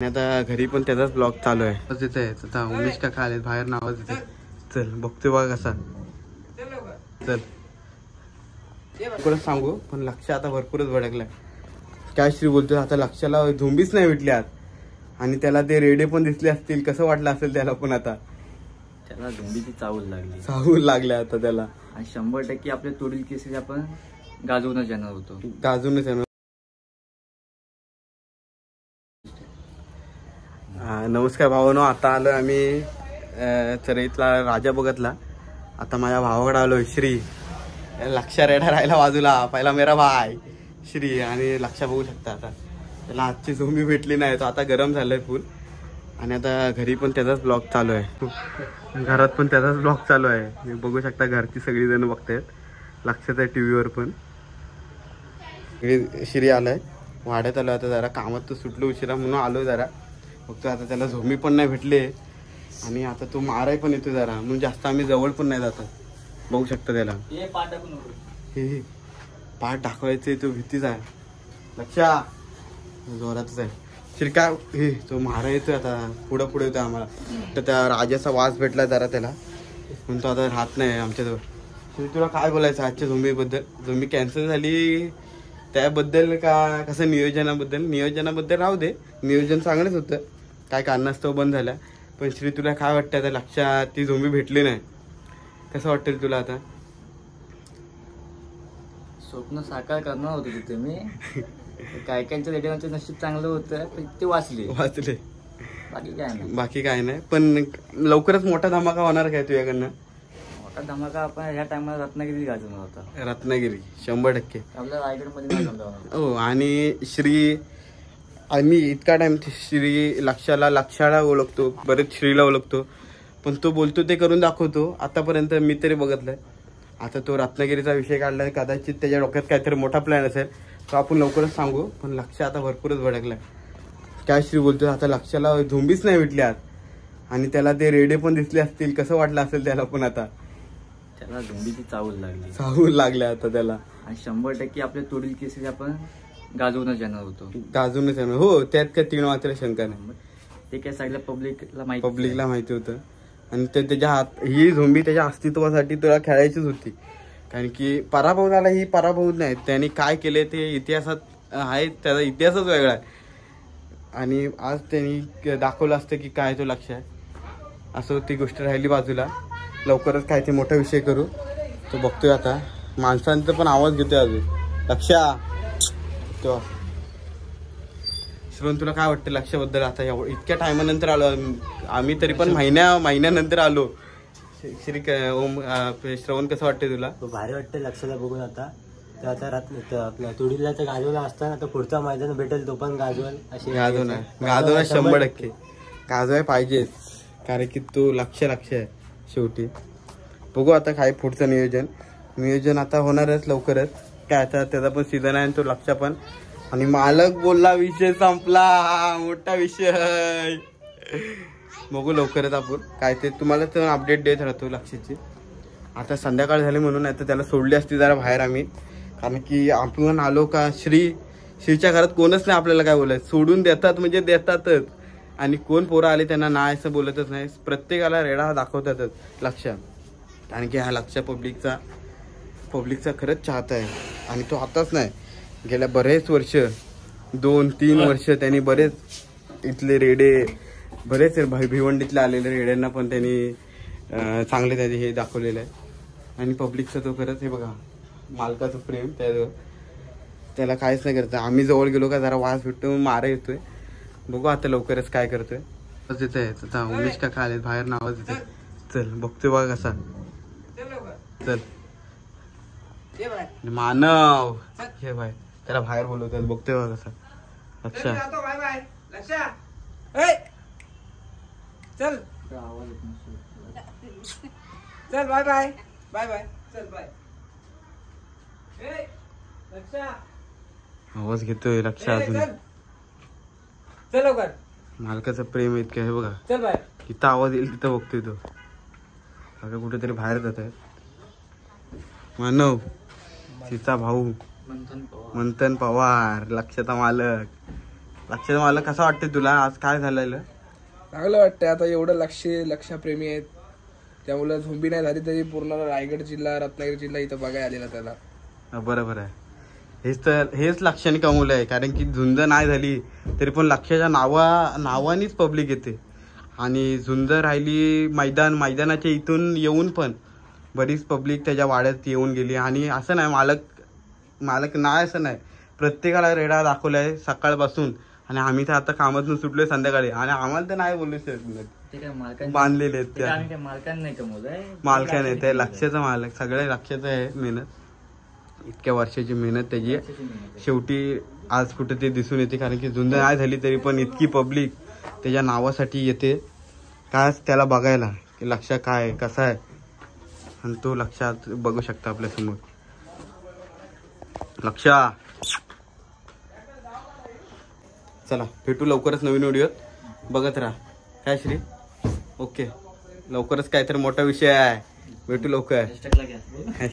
आता घरी पण त्याचाच ब्लॉग चालू आहे. तिथे आता उमेश काका आले बाहेर नाव तिथे. चल बघतोय बघा कसा. चल सांगू पण लक्ष आता भरपूरच भडकलाय. काय श्री बोलतोय आता लक्षाला झोंबीच नाही भेटल्यात आणि त्याला ते रेडे पण दिसले असतील. कसं वाटलं असेल त्याला पण आता त्याला झोंबीची चावल लागल्या आता त्याला. आणि 100% आपल्या तोडील केसेस आपण गाजवूनच येणार होतो. गाजूनच येणार. नमस्कार भावानो. आता आलो आम्ही चरईतला राजा बघतला. आता माझ्या भावाकडे आलोय श्री. लक्ष रेडा राहिला बाजूला. पहिला मेरा भाई श्री आणि लक्ष बघू शकता. आता त्याला आजची झोंबी भेटली नाही. तो आता गरम झालाय फुल. आणि आता घरी पण त्याचाच ब्लॉग चालू आहे. घरात पण त्याचाच ब्लॉग चालू आहे. मी बघू शकता घरची सगळी जण बघतायत. लक्षात आहे टीव्हीवर पण. श्री आलाय वाड्यात आलो. आता जरा कामात तर सुटलो उशिरा म्हणून आलोय जरा. फक्त आता त्याला झोंबी पण नाही भेटले आणि आता तो माराय पण येतो जरा म्हणून जास्त आम्ही जवळ पण नाही जातात. बघू शकता त्याला हे पाठ दाखवायचे. तो भीतीच आहे. लक्षा जोरातच आहे. श्री काय हे तो मारा येतोय आता. पुढं पुढे येतोय आम्हाला. तर त्या राजाचा वास भेटला जरा त्याला म्हणून तो आता राहत नाही आमच्याजवळ. श्री तुला काय बोलायचं आजच्या झोंबीबद्दल? झोंबी कॅन्सल झाली त्याबद्दल का कसं नियोजनाबद्दल राहू दे. नियोजन चांगलंच होतं. काय कारणास्तव बंद झालं. पण श्री तुला काय वाटतं आता लक्षात ती झोंबी भेटली नाही कसं वाटेल तुला आता? स्वप्न साकार करणार होतो तिथे मी. काय कायचं रेडिओचं नशीब चांगलं होतं पण ते वाचले. बाकी काय नाही. पण लवकरच मोठा धमाका होणार काय तुझ्याकडनं? मोठा धमाका आपण ह्या टायमाला रत्नागिरी गाजवणार होता. रत्नागिरी 100% आपल्या रायगडमध्ये हो. आणि श्री आम्ही इतका टाइम श्री लक्षाला ओळखतो. बरेच श्रीला ओळखतो. पण तो बोलतो ते करून दाखवतो. आतापर्यंत मी तरी बघितलंय. आता तो रत्नागिरीचा विषय काढलाय. कदाचित त्याच्या डोक्यात काहीतरी मोठा प्लॅन असेल तो आपण लवकरच सांगू. पण लक्ष आता भरपूरच भडकलाय. काय श्री बोलतोय आता लक्षाला झोंबीच नाही भेटल्यात आणि त्याला ते रेडे पण दिसले असतील. कसं वाटलं असेल त्याला पण आता त्याला झोंबीची चावल लागल्या आता त्याला. आणि 100% आपल्या तोडील केसेस आपण गाजवूनच येणार होतो. गाजूनच येणार हो. त्यात काय तीन मात्र शंका नाही. ते काय सगळ्या पब्लिकला माहिती होतं. आणि त्याच्या ही झोंबी त्याच्या अस्तित्वासाठी तुला खेळायचीच होती. कारण की पराभव झाला ही पराभव नाही. त्यांनी काय केले ते इतिहासात आहे. त्याचा इतिहासच वेगळा आहे. आणि आज त्यांनी दाखवलं असतं की काय तो लक्ष आहे. असं ती गोष्ट राहिली बाजूला. लवकरच काय ते मोठा विषय करू. तो बघतोय आता माणसांचा पण आवाज घेतोय अजून. लक्षा तो श्रवण तुला काय वाटतं लक्षाबद्दल? आता इतक्या टायमानंतर आलो आम्ही. तरी पण महिन्यानंतर आलो. श्री श्रवण कसं वाटतंय तुला? भारी वाटतं लक्षाला बघून. आता तर आता आपल्या तुडीला तर गाजवला असताना आता पुढचा मैदान भेटेल तो पण गाजवल. अशी गाजवणार 100% गाजवाय पाहिजेच. कारण की तो लक्ष आहे शेवटी. बघू आता काय पुढचं नियोजन आता होणारच लवकरच. काय आता त्याचा पण सीझन आहे तो लक्ष पण. आणि मालक बोलला विषय संपला. मोठा विषय. बघू लवकरच आपण काय ते तुम्हाला तर अपडेट देत राहतो लक्षाची. आता संध्याकाळ झाली म्हणून आता त्याला सोडली असती जरा बाहेर आम्ही. कारण की आपण आलो का श्रीच्या घरात कोणच नाही आपल्याला काय बोलायचं. सोडून देतात म्हणजे देतातच. आणि कोण पोरं आले त्यांना नाही असं बोलतच नाही. प्रत्येकाला रेडा दाखवतातच लक्ष. कारण की हा लक्ष पब्लिकचा खरंच चाहता आहे. आणि तो आताच नाही गेल्या बरेच वर्ष 2-3 वर्ष त्यांनी बरेच इथले रेडे बरेच भिवंडीतले आलेले रेड्यांना पण त्यांनी चांगले त्याचे हे दाखवलेलं आहे. आणि पब्लिकचा तो खरंच हे बघा मालकाचं प्रेम त्याला काहीच नाही करतं. आम्ही जवळ गेलो का जरा वास भेटतो मारा येतोय. बघू आता लवकरच काय करतोय. तिथे आता उमेश काका आले बाहेर नाव तिथे. चल बघतोय बघा कसा. चल मानव हे बाय त्याला बाहेर बोलवतात. बघतोय बघा कसा. लक्षा चल बाय बाय चल बाय. आवाज घेतोय लक्ष अजून. चल लवकर. मालकाचं प्रेम इतकं हे बघा. चल बाय. इथं आवाज येईल तिथं बघतोय तो. आता कुठेतरी बाहेर जात आहे. मानव तिचा भाऊ मंथन पवार लक्षाचा मालक. लक्षाचं मला कसं वाटतं तुला आज काय झालेलं? चांगलं वाटतंय आता एवढं लक्षप्रेमी आहेत त्यामुळे झोंबी नाही झाली तरी पूर्ण रायगड जिल्हा रत्नागिरी जिल्हा इथं बघायला आलेला त्याला. बरोबर आहे. हेच लक्षाने कमवलं आहे. कारण की झुंज नाही झाली तरी पण लक्षाच्या नावानीच पब्लिक येते. आणि झुंज राहिली मैदानाच्या इथून येऊन पण बरीच पब्लिक त्याच्या वाड्यात येऊन गेली. आणि असं नाही मालक नाही असं नाही, प्रत्येकाला रेडा दाखवला आहे सकाळपासून. आणि आम्ही तर आता कामातून सुटलोय संध्याकाळी आणि आम्हाला तर नाही बोलू शकत. ते काय मालकांनी बांधलेले आहेत ते त्या आम्ही काय मालकांनी नाही कमवलंय, मालकाने. ते लक्षाचं मालक सगळे लक्षाचं आहे. मेहनत, इतक्या वर्षाची मेहनत त्याची शेवटी आज कुठे ते दिसून येते. कारण की झुंज नाही झाली तरी पण इतकी पब्लिक त्याच्या नावासाठी येते काय त्याला बघायला की लक्ष काय कसा आहे. आणि तो लक्षात बघू शकता आपल्या समोर. लक्षा चला भेटू लवकरच नवीन व्हिडिओत. बघत राहा. काय श्री? ओके, लवकरच काहीतरी मोठा विषय आहे. भेटू लवकर. घ्या